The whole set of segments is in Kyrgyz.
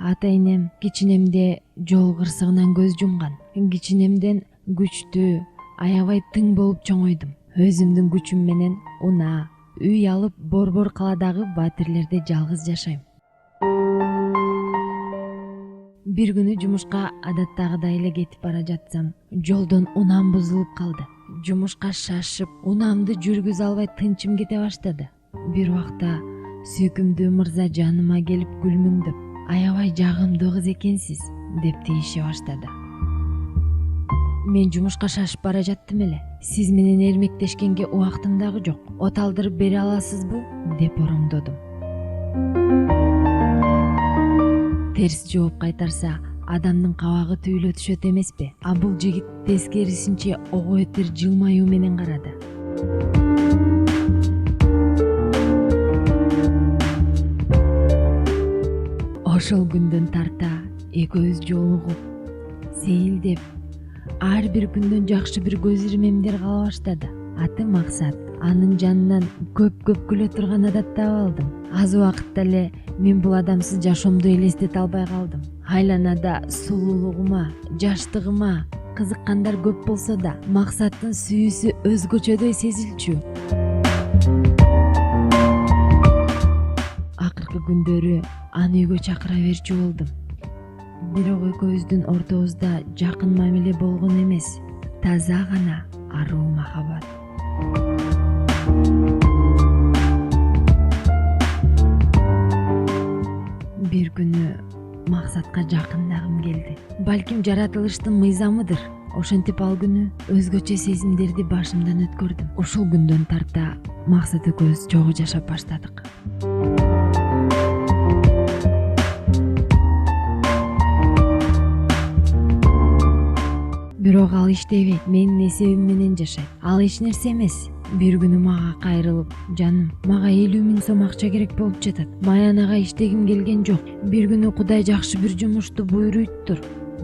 ата энем кичинемде жол кырсыгынан көз жумган. Кичинемден күчтүү, аябай тың болуп чоңойдум. Өзүмдүн күчүм менен унаа, үй алып Борбор каладагы батирлерде жалгыз жашайм. Бир күнү жумушка адаттагыдай эле кетип бара жатсам, жолдон унаам бузулуп калды. Жумушка шашып, унаамды жүргүзө албай тынчым кете баштады. Бир убакта сүйкүмдүү мырза жаныма келип күлмүңдөп, аябай жагымдуу кыз экенсиз деп тийише баштады. Мен жумушка шашып бара жаттым эле. Сиз менен эрмектешкенге убактым дагы жок. От алдырып бере аласызбы? Деп ороңдодум. Терс жооп кайтарса, адамдын кабагы түйүлө түшөт эмеспи? А бул жигит тескерисинче ого бетер жылмаюу менен карады. Ошол күндөн тарта экөөбүз жолугуп, сейилдеп, ар бир күндөн жакшы бир көз ирмемдер кала баштады. Аты Максат. Анын жанынан көп күлө турган адат таап алдым. Аз убакытта эле мен бул адамсыз жашоомду элестете албай калдым. Айланада сулуулугума, жаштыгыма кызыккандар көп болсо да, Максаттын сүйүүсү өзгөчөдөй сезилчү. Акыркы күндөрү аны үйгө чакыра берчү болдум. Бирок экөөбүздүн ортобузда жакын мамиле болгон эмес, таза гана аруу махабат. Бир күнү Максатка жакындагым келди. Балким жаратылыштын мыйзамыдыр. Ошентип ал күнү өзгөчө сезимдерди башымдан өткөрдүм. Ушул күндөн тарта Максат экөөбүз чогуу жашап баштадык. Бирок ал иштебейт, менин эсебим менен жашайт. Ал эч нерсе эмес. Бир күнү мага кайрылып, жаным, мага 50 000 сом акча керек болуп жатат. Маянага иштегим келген жок. Бир күнү Кудай жакшы бир жумушту буйруйттур.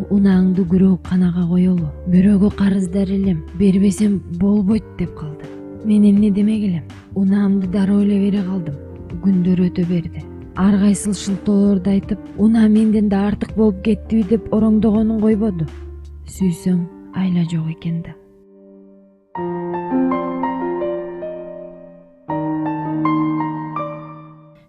Унааңды күрөөканага коелу. Бирөөгө карыздар элем, бербесем болбойт деп калды. Мен эмне демек элем? Унаамды дароо эле бере калдым. Күндөр өтө берди. Ар кайсыл шылтоолорду айтып, унаа менден да артык болуп кеттиби деп ороңдогонун койбоду. Сүйсөң, айла жок экен да.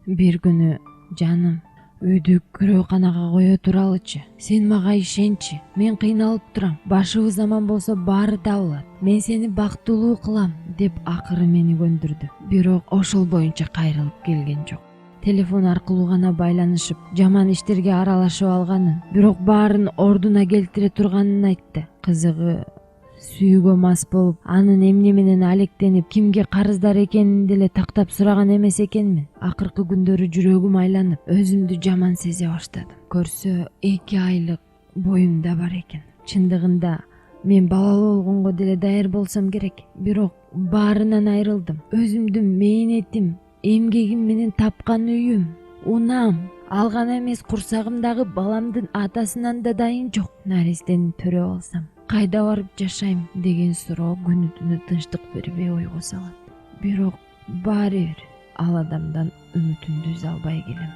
Бир күнү, жаным, үйдү күрөөканага кое туралычы. Сен мага ишенчи. Мен кыйналып турам. Башыбыз аман болсо баары табылат. Мен сени бактылуу кылам деп акыры мени көндүрдү. Бирок ошол боюнча кайрылып келген жок. Телефон аркылуу гана байланышып, жаман иштерге аралашып алганын, бирок баарын ордуна келтире турганын айтты. Кызыгы, сүйүүгө мас болуп, анын эмне менен алектенип, кимге карыздар экенин деле тактап сураган эмес экенмин. Акыркы күндөрү жүрөгүм айланып, өзүмдү жаман сезе баштадым. Көрсө 2 айлык боюмда бар экен. Чындыгында мен балалуу болгонго деле даяр болсом керек. Бирок баарынан айрылдым. Өзүмдүн мээнетим, эмгегим менен тапкан үйүм, унаам, алган эмес курсагымдагы баламдын атасынан да дайын жок. Наристени төрөп алсам, кайда барып жашайм деген суроо күнү түнү тынчтык бербей ойго салат. Бирок баары бир ал адамдан үмүтүмдү үзө албай келем.